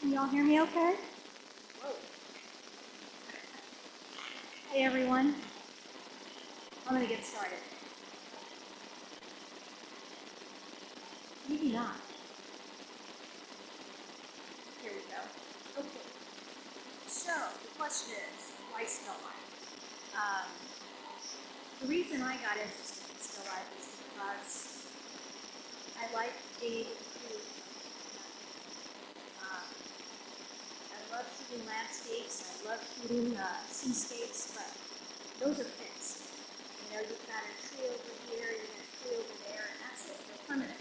Can y'all hear me okay? Whoa. Hey everyone. I'm going to get started. Maybe not. Here we go. Okay. So, the question is, why still life? The reason I got interested in still life is because I like being able to create I love shooting landscapes, I love shooting seascapes, but those are fixed. You know, you've got a tree over here, you've got a tree over there, and that's it. They're permanent.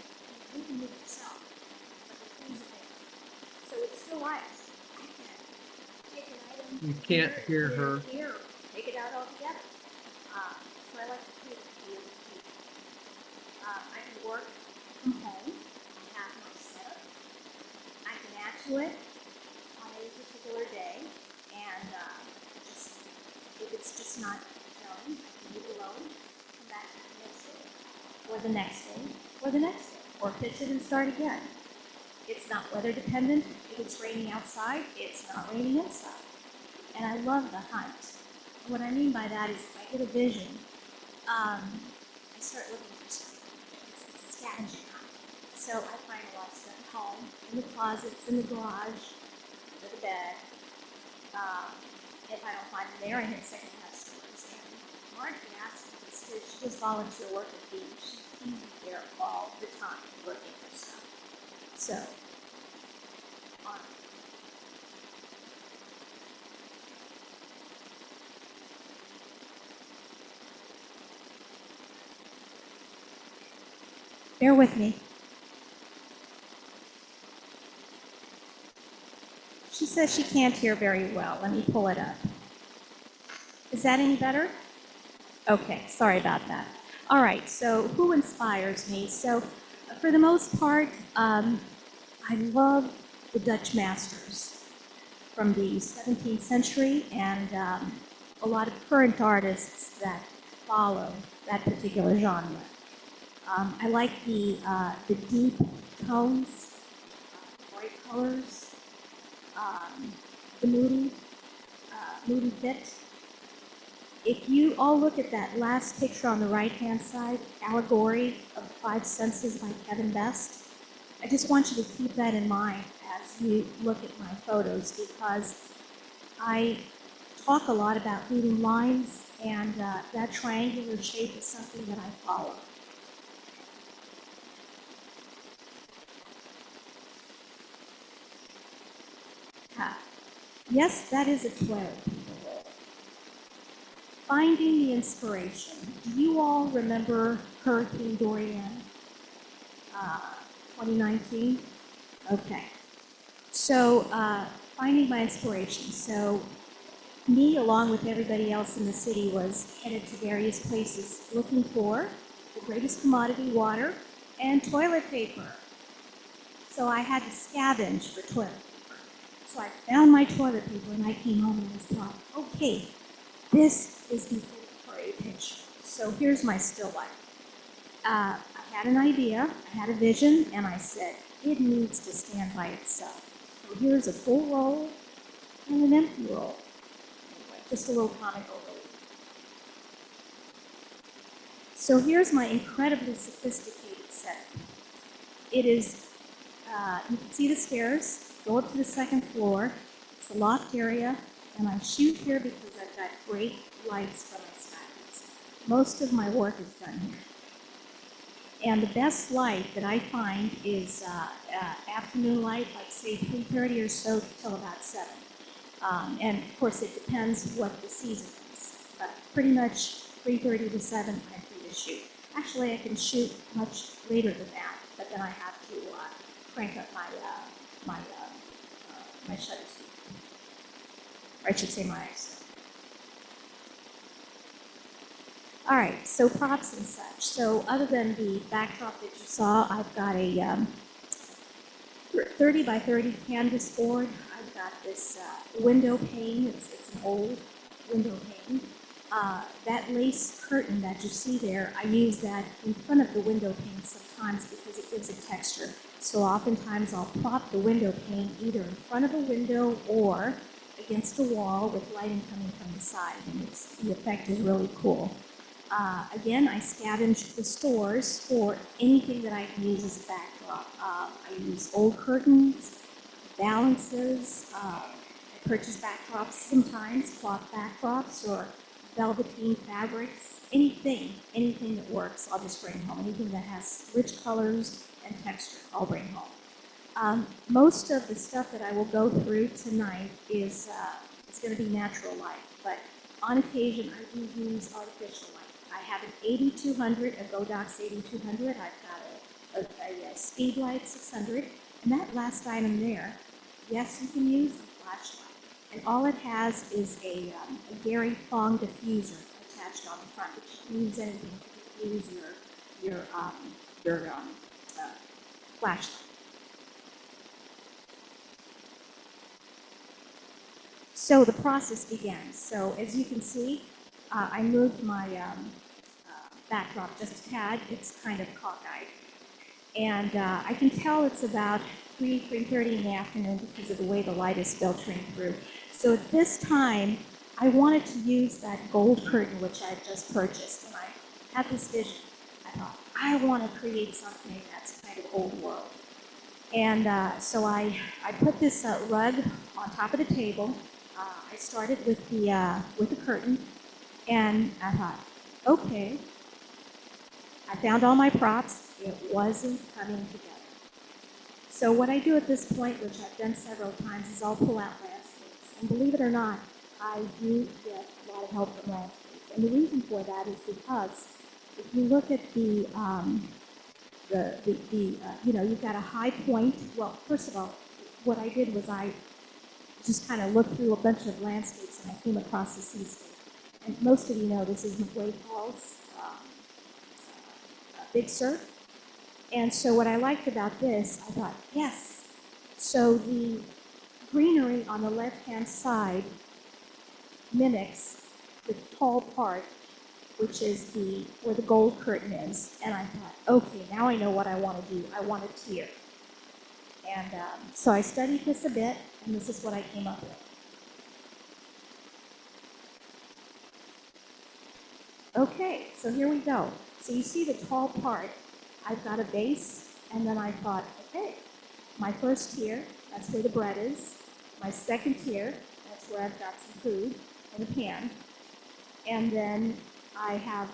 You can move yourself, but the trees are there. So it's still life. I can take an item You can't hear her. Here, take it out altogether. So I like to create a I can work from home. I have my setup. I can add to it on any particular day, and if it's just not done, I can leave it alone, come back to the next day, or the next day, or the next day, or pitch it and start again. It's not weather dependent. If it's raining outside, it's not raining inside. And I love the hunt. And what I mean by that is if I get a vision, I start looking for something. It's a scavenging hunt. So I find a lot of stuff at home, in the closets, in the garage, under the bed. If I don't find them there, I hit secondhand stores. And Margie asked me this because she does volunteer work at the beach. She's there all the time looking for stuff. So, bear with me. She says she can't hear very well. Let me pull it up. Is that any better? Okay, sorry about that. All right, so who inspires me? So for the most part, I love the Dutch masters from the 17th century and a lot of current artists that follow that particular genre. I like the deep tones, bright colors, the moody fit. If you all look at that last picture on the right-hand side, Allegory of the Five Senses by Kevin Best, I just want you to keep that in mind as you look at my photos because I talk a lot about reading lines and that triangular shape is something that I follow. Yes, that is a twig. Finding the inspiration. Do you all remember Hurricane Dorian, 2019? Okay. So finding my inspiration. So me, along with everybody else in the city, was headed to various places looking for the greatest commodity, water, and toilet paper. So I had to scavenge for toilet paper. So I found my toilet paper and I came home and was thought, okay, this is the thing for a picture. So here's my still life. I had an idea, I had a vision, and I said, it needs to stand by itself. So here's a full roll and an empty roll. Anyway, just a little comical relief. So here's my incredibly sophisticated setup. It is, you can see the stairs, go up to the second floor. It's a loft area, and I shoot here because I've got great lights from my skylights. Most of my work is done here. And the best light that I find is afternoon light, like say 3:30 or so till about 7. And of course it depends what the season is. But pretty much 3:30 to 7 I'm free to shoot. Actually I can shoot much later than that, but then I have to crank up my shutter speed. Or I should say my ISO. All right, so props and such. So other than the backdrop that you saw, I've got a 30 by 30 canvas board. I've got this window pane. It's an old window pane. That lace curtain that you see there, I use that in front of the window pane sometimes because it gives it texture. So oftentimes I'll prop the window pane either in front of a window or against a wall with lighting coming from the side, and the effect is really cool. Again, I scavenge the stores for anything that I can use as a backdrop. I use old curtains, balances. I purchase backdrops sometimes, cloth backdrops or velveteen fabrics, anything that works, I'll just bring home. Anything that has rich colors and texture, I'll bring home. Most of the stuff that I will go through tonight is going to be natural light, but on occasion I do use artificial light. I have an 8200, a Godox 8200. I've got a Speedlight 600, and that last item there, yes, you can use a flashlight. And all it has is a Gary Fong diffuser attached on the front, which you can use anything to diffuse your flashlight. So the process begins. So as you can see, I moved my backdrop just a tad. It's kind of cockeyed. And I can tell it's about 3:30 in the afternoon because of the way the light is filtering through. So at this time, I wanted to use that gold curtain which I just purchased, and I had this vision. I thought, I want to create something that's kind of old world. And so I put this rug on top of the table. I started with the curtain, and I thought, okay. I found all my props. It wasn't coming together. So what I do at this point, which I've done several times, is I'll pull out landscapes. And believe it or not, I do get a lot of help from landscapes. And the reason for that is because if you look at you've got a high point. Well, first of all, what I did was I just kind of looked through a bunch of landscapes and I came across the seascape. And most of you know this is McWay Falls, Big Sur. And so what I liked about this, I thought, yes. So the greenery on the left-hand side mimics the tall part, which is where the gold curtain is. And I thought, okay, now I know what I want to do. I want a tier. And so I studied this a bit, and this is what I came up with. Okay, so here we go. So you see the tall part. I've got a base, and then I thought, okay, my first tier, that's where the bread is. My second tier, that's where I've got some food in a pan. And then I have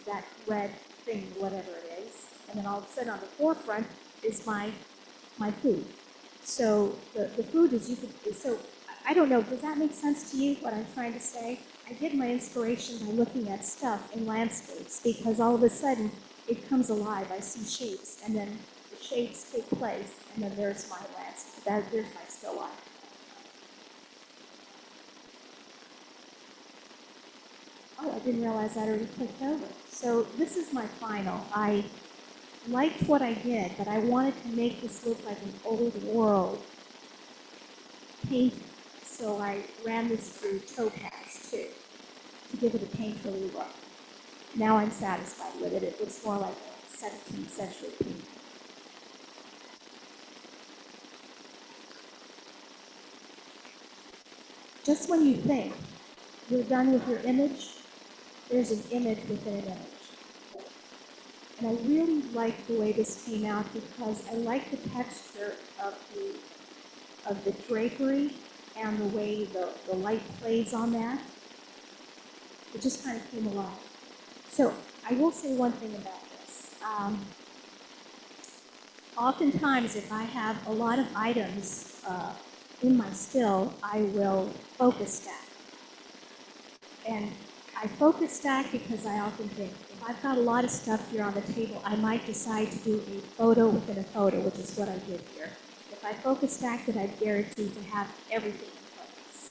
that red thing, whatever it is. And then all of a sudden on the forefront is my food. So the food is so I don't know, does that make sense to you, what I'm trying to say? I get my inspiration by looking at stuff in landscapes because all of a sudden it comes alive. I see shapes, and then the shapes take place, and then there's my landscape. There's my still life. Oh, I didn't realize I'd already clicked over. So this is my final. I liked what I did, but I wanted to make this look like an old world painting. So I ran this through Topaz too, to give it a painterly look. Now I'm satisfied with it. It looks more like a 17th century painting. Just when you think you're done with your image, there's an image within an image. And I really like the way this came out because I like the texture of the drapery and the way the light plays on that. It just kind of came alive. So I will say one thing about this. Oftentimes, if I have a lot of items in my still, I will focus stack. And I focus stack because I often think, if I've got a lot of stuff here on the table, I might decide to do a photo within a photo, which is what I did here. If I focus stacked it, I'd guarantee to have everything in focus.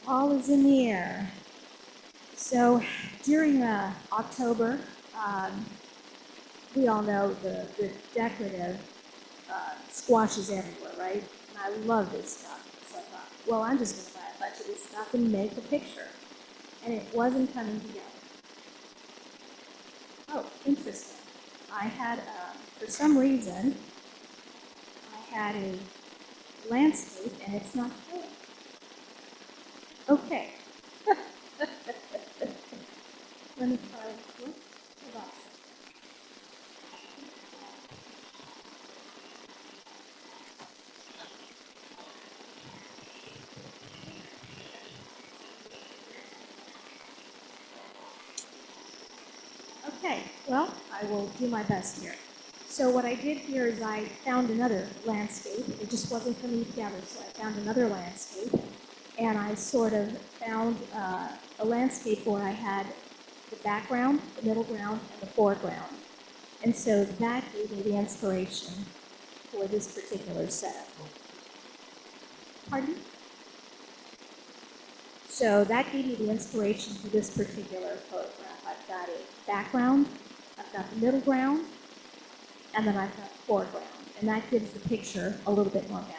All is in the air. So during October, we all know the decorative squashes everywhere, right? And I love this stuff. So I thought, well, I'm just going to buy a bunch of this stuff and make a picture. And it wasn't coming together. Oh, interesting. I had, for some reason, I had a landscape and it's not showing. Okay. Let me try this. Hold on. Okay, well, I will do my best here. So what I did here is I found another landscape. It just wasn't coming together, so I found another landscape. And I sort of found a landscape where I had the background, the middle ground, and the foreground. And so that gave me the inspiration for this particular setup. Pardon? So that gave me the inspiration for this particular photograph. I've got a background, I've got the middle ground, and then I've got the foreground. And that gives the picture a little bit more balance.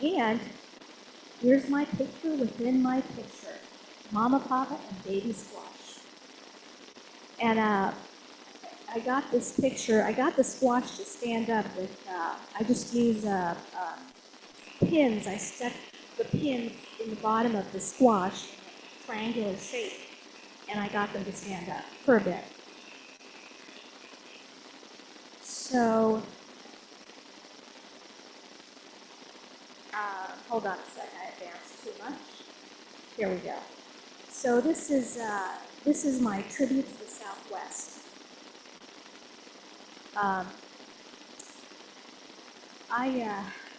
And here's my picture within my picture. Mama, Papa, and Baby Squash. And I got this picture, I got the squash to stand up with, I just use pins. I stuck the pins in the bottom of the squash in a triangular shape, and I got them to stand up for a bit. So, hold on a sec, I advanced too much. Here we go. So this is my tribute to the Southwest.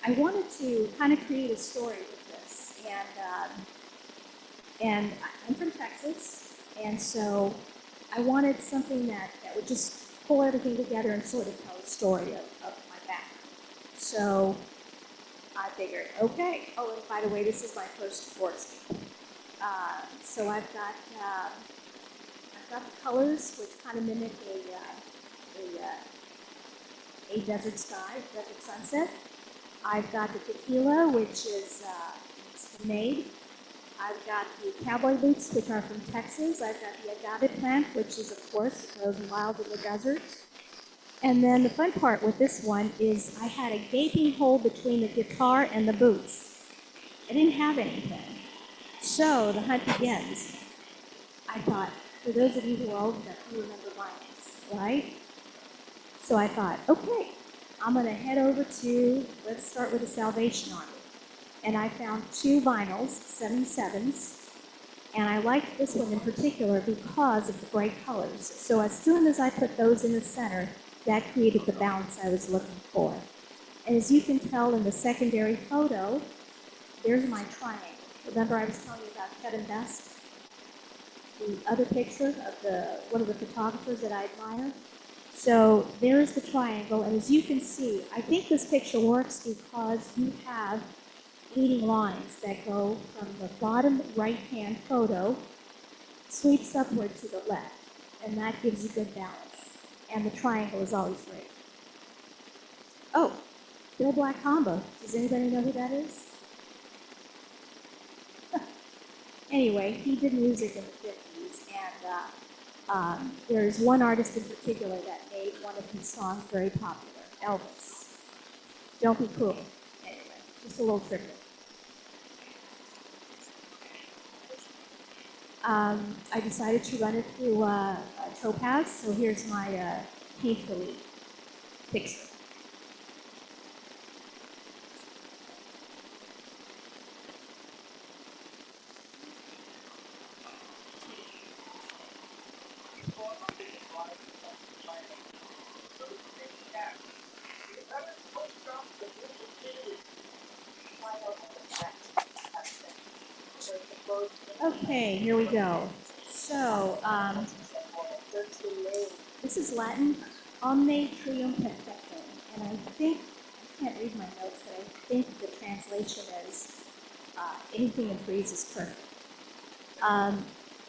I wanted to kind of create a story with this, and I'm from Texas, and so I wanted something that would just pull everything together and sort of tell a story of my background. So I figured, okay. Oh, and by the way, this is my first sports game. So I've got the colors which kind of mimic a desert sky, desert sunset. I've got the tequila, which is made. I've got the cowboy boots, which are from Texas. I've got the agave plant, which is, of course, grows wild in the desert. And then the fun part with this one is I had a gaping hole between the guitar and the boots. I didn't have anything. So the hunt begins. I thought, for those of you who are old enough, you remember vinyls, right? So I thought, okay, I'm going to head over to, let's start with the Salvation Army. And I found 2 vinyls, 77s, and I liked this one in particular because of the bright colors. So as soon as I put those in the center, that created the balance I was looking for. And as you can tell in the secondary photo, there's my triangle. Remember I was telling you about Kevin Best? The other picture of one of the photographers that I admire? So there's the triangle, and as you can see, I think this picture works because you have leading lines that go from the bottom right-hand photo, sweeps upward to the left, and that gives you good balance. And the triangle is always great. Oh, Bill Black Combo. Does anybody know who that is? Anyway, he did music in the 50s, and there's one artist in particular that made one of his songs very popular, Elvis. Don't be cruel. Anyway, just a little trivia. I decided to run it through Topaz, so here's my painfully picture. Okay, here we go. So, this is Latin, Omne Trium Perfectum, and I think, I can't read my notes, but I think the translation is anything in freeze is perfect.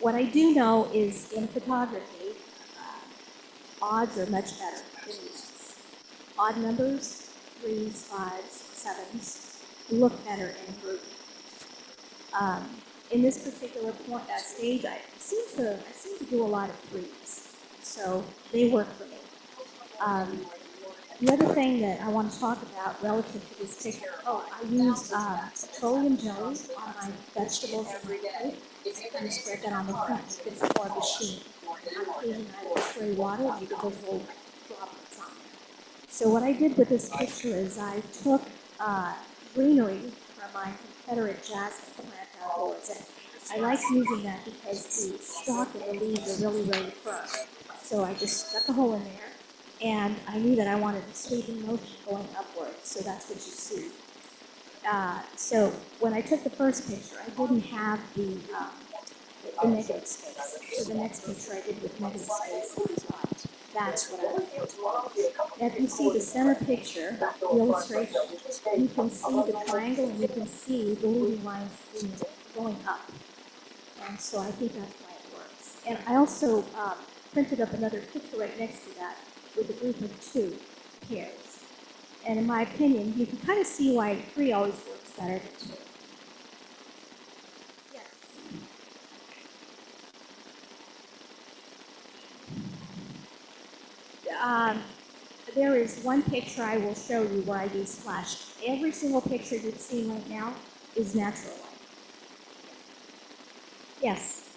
What I do know is in photography, odds are much better than evens. Odd numbers, 3s, 5s, 7s, look better in a group. In this particular stage, I seem to do a lot of 3s, so they work for me. The other thing that I want to talk about relative to this picture, I use petroleum jelly on my vegetables and my cake. I kind of spread that on the front to give it more of a sheen. On occasion, I will spray water and you get those little droplets on there. So what I did with this picture is I took greenery from my Confederate jasmine plant outdoors, and I like using that because the stalk and the leaves are really, really firm. So I just stuck a hole in there, and I knew that I wanted a sweeping motion going upward, so that's what you see. So when I took the first picture, I didn't have the negative space. So the next picture I did with negative space, and I thought, that's what I was going to do. Now if you see the center picture, the illustration, you can see the triangle and you can see the leading lines going up. And so I think that's why it works. And I also printed up another picture right next to that with a group of 2 pairs. And in my opinion, you can kind of see why 3 always works better than 2. Yes. There is one picture I will show you where I use flash. Every single picture you've seen right now is natural light. Yes.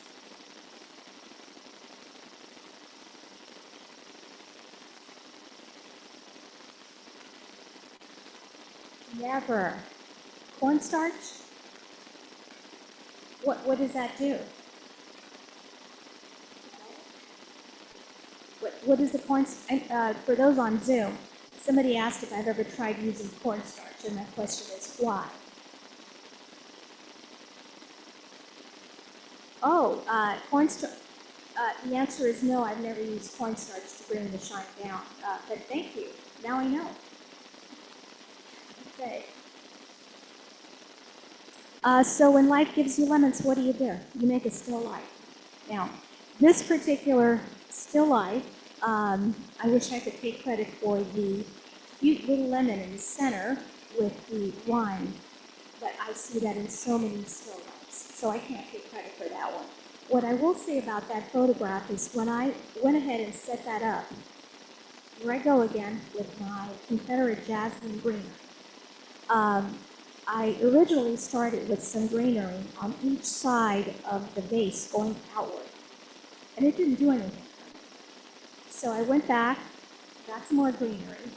Never. Cornstarch? What does that do? What is the cornstarch? For those on Zoom, somebody asked if I've ever tried using cornstarch, and my question is why? Cornstarch. The answer is no, I've never used cornstarch to bring the shine down. But thank you. Now I know. Okay. So when life gives you lemons, what do? You make a still life. Now, this particular still life, I wish I could take credit for the cute little lemon in the center with the wine, but I see that in so many still lifes, so I can't take credit for that one. What I will say about that photograph is when I went ahead and set that up, here I go again with my Confederate jasmine greenery. I originally started with some greenery on each side of the vase going outward, and it didn't do anything. So I went back, got some more greenery,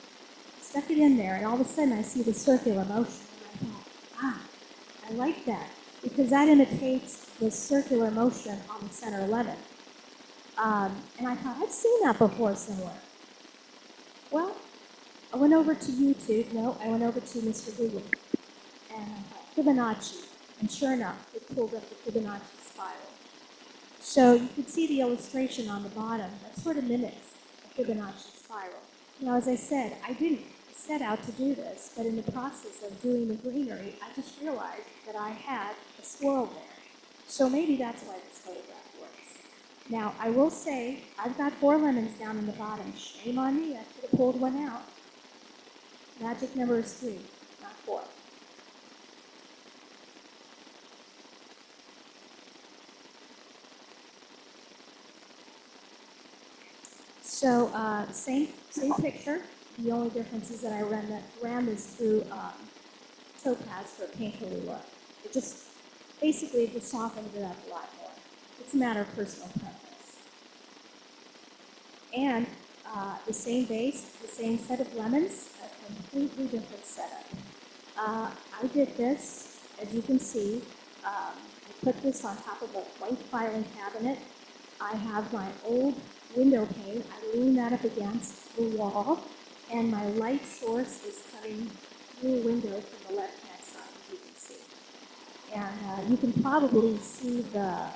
stuck it in there, and all of a sudden I see the circular motion, and I thought, I like that, because that imitates the circular motion on the center lemon. And I thought, I've seen that before somewhere. Well, I went over to YouTube, I went over to Mr. Google, and I thought, Fibonacci, and sure enough, it pulled up the Fibonacci spiral. So you can see the illustration on the bottom, that sort of mimics a Fibonacci spiral. Now, as I said, I didn't set out to do this, but in the process of doing the greenery, I just realized that I had a swirl there. So maybe that's why this photograph works. Now, I will say, I've got 4 lemons down in the bottom. Shame on me, I should have pulled one out. Magic number is 3, not 4. So same picture. The only difference is that I ran this through Topaz for a painterly look. It just basically just softens it up a lot more. It's a matter of personal preference. And the same base, the same set of lemons, a completely different setup. I did this, as you can see. I put this on top of a white filing cabinet. I have my old window pane. I lean that up against the wall, and my light source is coming through the window from the left-hand side, as you can see. And you can probably see the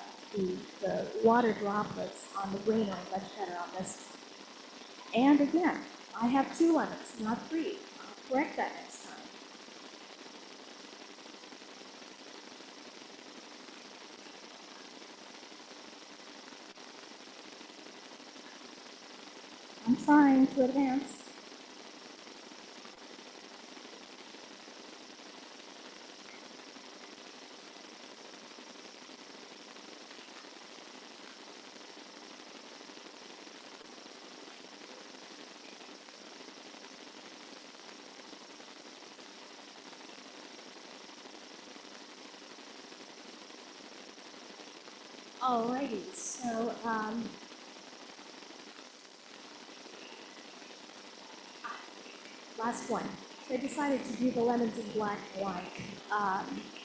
water droplets on the greenery much better on this one. And again, I have 2 lemons, not 3. I'll correct that next time. trying to advance. Alrighty, so last one. So I decided to do the lemons in black and white.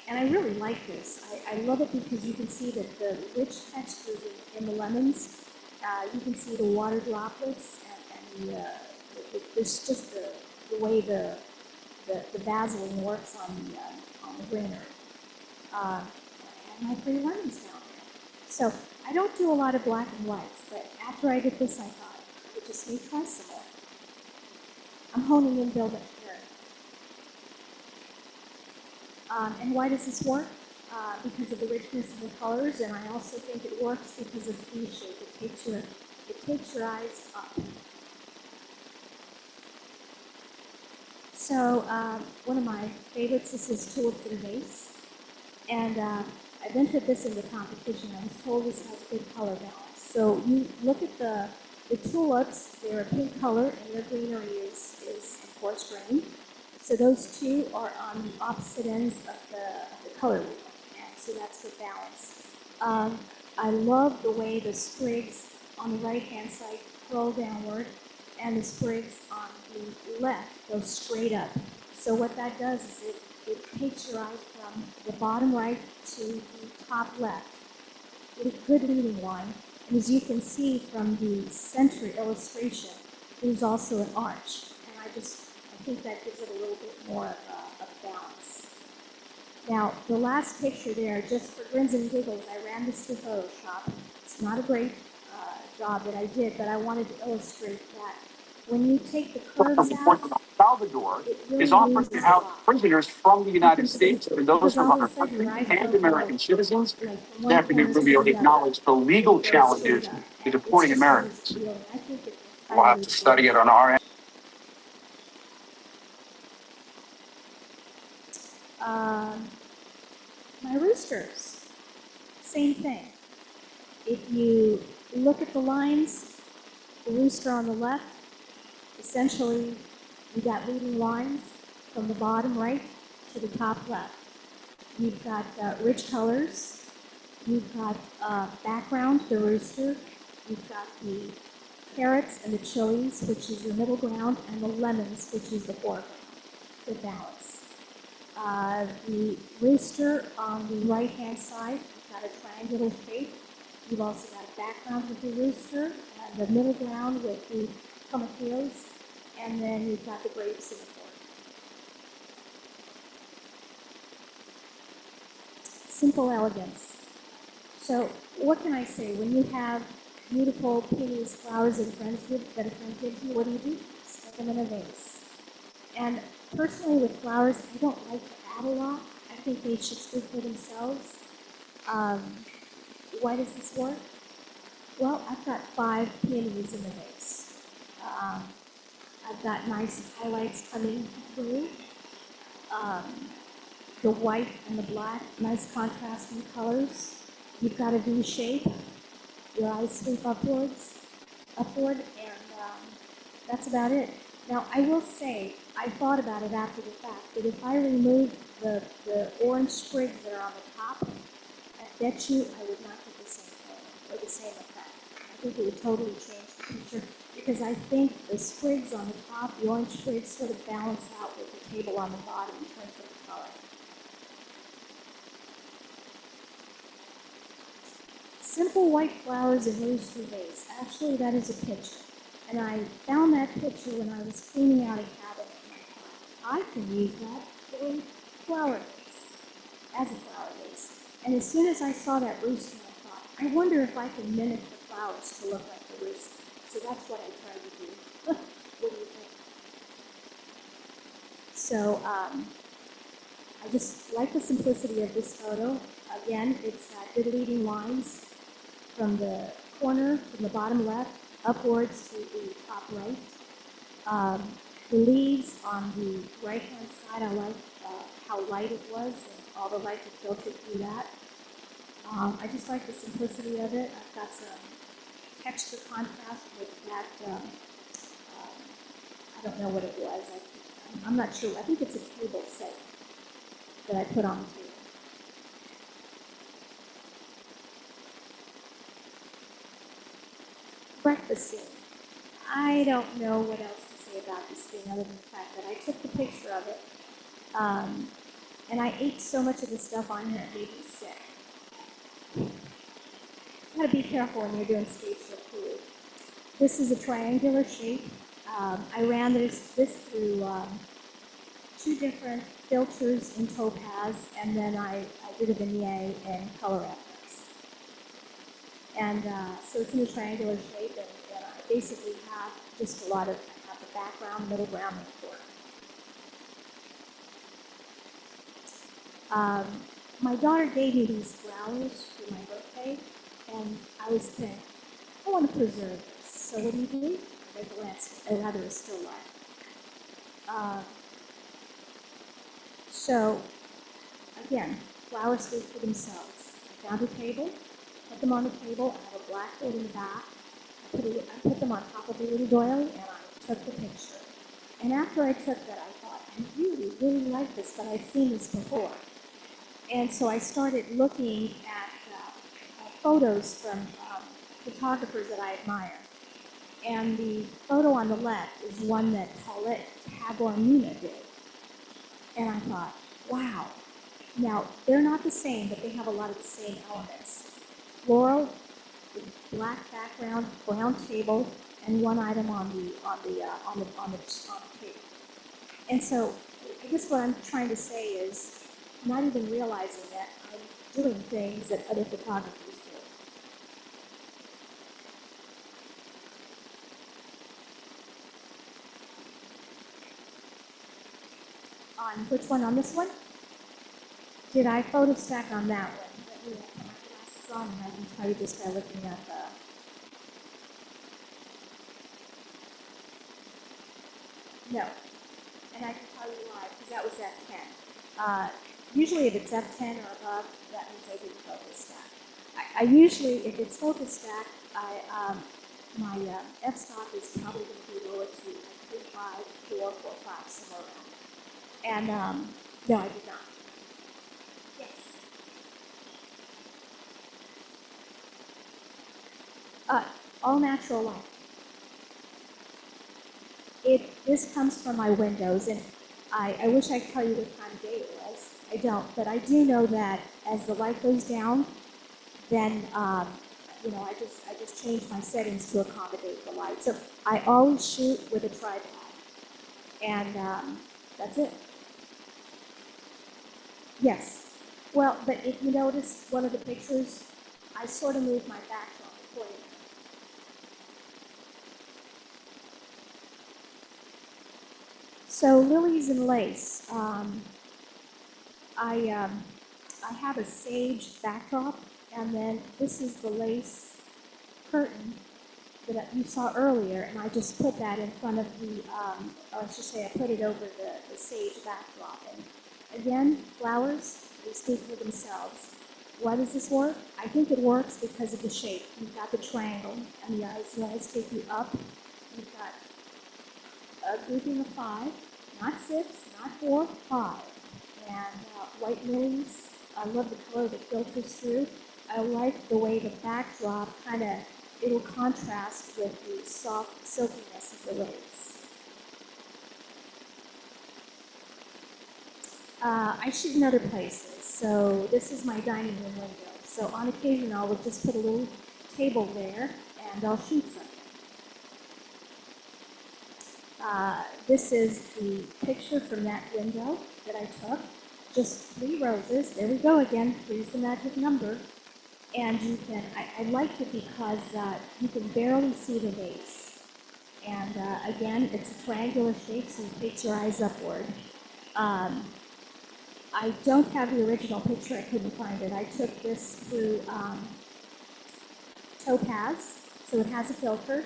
And I really like this. I love it because you can see that the rich texture in the lemons. You can see the water droplets and there's just the way the Vaseline works on the grainer. And my pretty lemons down there. So I don't do a lot of black and whites, but after I did this, I thought, it just may try some more. I'm honing in building here. And why does this work? Because of the richness of the colors, and I also think it works because of the V-shape. It takes your eyes up. So one of my favorites, this is Tulips in a Vase. And I've entered this in the competition. I was told this has good color balance. So you look at the tulips, they're a pink color, and their greenery is of course green. So those two are on the opposite ends of the color wheel, and so that's good balance. I love the way the sprigs on the right-hand side curl downward, and the sprigs on the left go straight up. So what that does is it takes your eye from the bottom right to the top left with a good leading line. And as you can see from the center illustration, there's also an arch. And I think that gives it a little bit more of balance. Now, the last picture there, just for grins and giggles, I ran this through Photoshop. It's not a great job that I did, but I wanted to illustrate that when you take the curves out, Salvador is offering to house prisoners from the United States and those from other countries and American citizens. Deputy Rubio acknowledged the legal challenges to deporting Americans. We'll have to study it on our end. My roosters, same thing. If you look at the lines, the rooster on the left, essentially you got leading lines from the bottom right to the top left. You've got rich colors. You've got background, the rooster. You've got the carrots and the chilies, which is your middle ground, and the lemons, which is the foreground. Good balance. The rooster on the right-hand side, you've got a triangular shape. You've also got a background with the rooster, and the middle ground with the tomatillos, and then you've got the grapes in the fork. Simple elegance. So what can I say? When you have beautiful peonies, flowers that a friend gives you, what do? Stick them in a vase. And personally with flowers, I don't like to add a lot. I think they should speak for themselves. Why does this work? Well, I've got 5 peonies in the vase. I've got nice highlights coming through. The white and the black, nice contrasting colors. You've got a V shape. Your eyes sweep upward, and that's about it. Now, I will say, I thought about it after the fact, that if I removed the orange sprigs that are on the top, I bet you I would not get the same thing, or the same effect. I think it would totally change the picture, because I think the sprigs on the top, the orange sprigs, sort of balance out with the table on the bottom in terms of the color. Simple white flowers in rooster vase. Actually, that is a picture. And I found that picture when I was cleaning out a cabinet. And I thought, I can use that for a flower vase, as a flower vase. And as soon as I saw that rooster, I thought, I wonder if I can mimic the flowers to look like the rooster. So that's what I tried to do. What do you think? So I just like the simplicity of this photo. Again, it's got good leading lines from the corner, from the bottom left, upwards to the top right. The leaves on the right-hand side, I like how light it was and all the light that filtered through that. I just like the simplicity of it. I've got some texture contrast with that. I don't know what it was. I'm not sure. I think it's a table set that I put on the table. Breakfast scene. I don't know what else to say about this thing other than the fact that I took the picture of it, and I ate so much of the stuff on here it made me sick. You gotta be careful when you're doing skates with food. This is a triangular shape. I ran this through 2 different filters in Topaz, and then I did a vignette in color reference. And so it's in a triangular shape, and I basically have just a lot of, I have the background, middle ground, and the corner. My daughter gave me these flowers for my birthday, and I was thinking, I want to preserve this. So what do? Make a landscape, or rather a still life. So again, flowers speak for themselves. I found a table, put them on the table. I have a blackboard in the back. I put them on top of a little doily, and I took the picture. And after I took that, I thought, I really, really like this, but I've seen this before. And so I started looking at photos from photographers that I admire. And the photo on the left is one that Paulette Tabormina did. And I thought, wow. Now, they're not the same, but they have a lot of the same elements. Floral, black background, brown table, and one item on the table. And so, I guess what I'm trying to say is, not even realizing that I'm doing things that other photographers do. On which one? On this one? Did I photo stack on that one? Let me put my glasses on, and I can tell you just by looking at the. No. And I can tell you why, because that was F10. Usually if it's F10 or above, that means I didn't focus stack. I usually, if it's focus stack, my f-stop is probably going to be lower to 3.5, 4, 4.5, somewhere around. And no, I did not. Yes. All natural light. This comes from my windows, and I wish I could tell you what time of day it was. I don't, but I do know that as the light goes down, then I just change my settings to accommodate the light. So I always shoot with a tripod, and that's it. Yes. Well, but if you notice one of the pictures, I sort of moved my backdrop accordingly. So lilies and lace. I have a sage backdrop, and then this is the lace curtain that you saw earlier, and I just put that in front of the, or I should say I put it over the sage backdrop. And again, flowers, they speak for themselves. Why does this work? I think it works because of the shape. You've got the triangle, and the eyes take you up. You've got a grouping of 5, not 6, not 4, 5. And white lilies, I love the color that filters through. I like the way the backdrop kind of, it'll contrast with the soft silkiness of the lilies. I shoot in other places, so this is my dining room window. So on occasion, I'll just put a little table there, and I'll shoot something. This is the picture from that window that I took. Just 3 roses. There we go again. 3 is the magic number. And you can, I liked it because you can barely see the vase. And again, it's a triangular shape, so it takes your eyes upward. I don't have the original picture. I couldn't find it. I took this through Topaz, so it has a filter.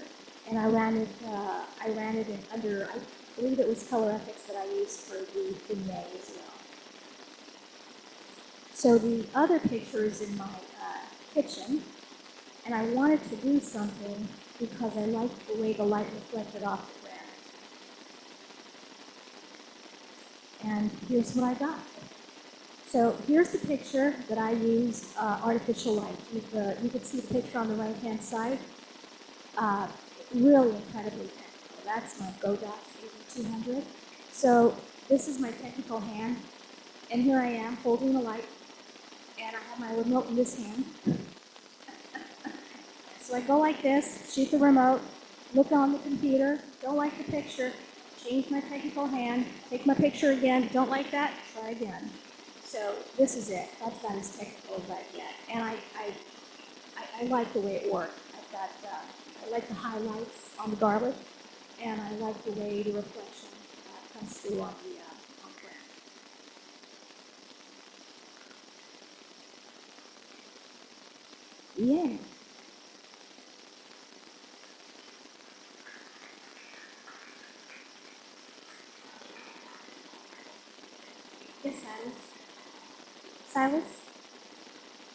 and I ran it in under, I believe it was color ethics that I used for the vignette as well. So the other picture is in my kitchen, and I wanted to do something because I liked the way the light reflected off the granite. And here's what I got. So here's the picture that I used artificial light. You can see the picture on the right-hand side. Really incredibly technical. That's my Godox 8200. So this is my technical hand, and here I am holding the light, and I have my remote in this hand. So I go like this, shoot the remote, look on the computer, don't like the picture, change my technical hand, take my picture again, don't like that, try again. So this is it. That's about as technical as I get. And I like the way it worked. I like the highlights on the garlic, and I like the way the reflection comes through on the granite. Yeah. Yes, Silas. Silas,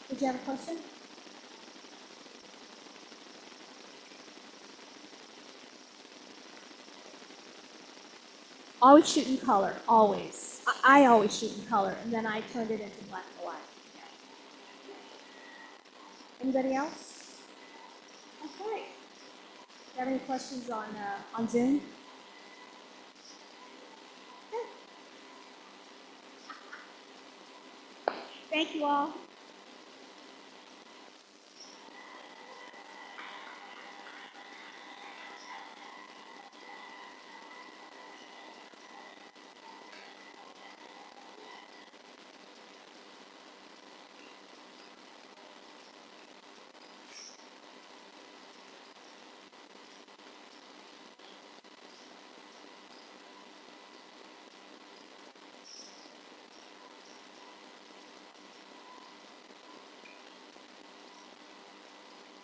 did you have a question? Always shoot in color, always. I always shoot in color, and then I turned it into black and white. Anybody else? Okay. Do you have any questions on Zoom? Okay. Thank you all.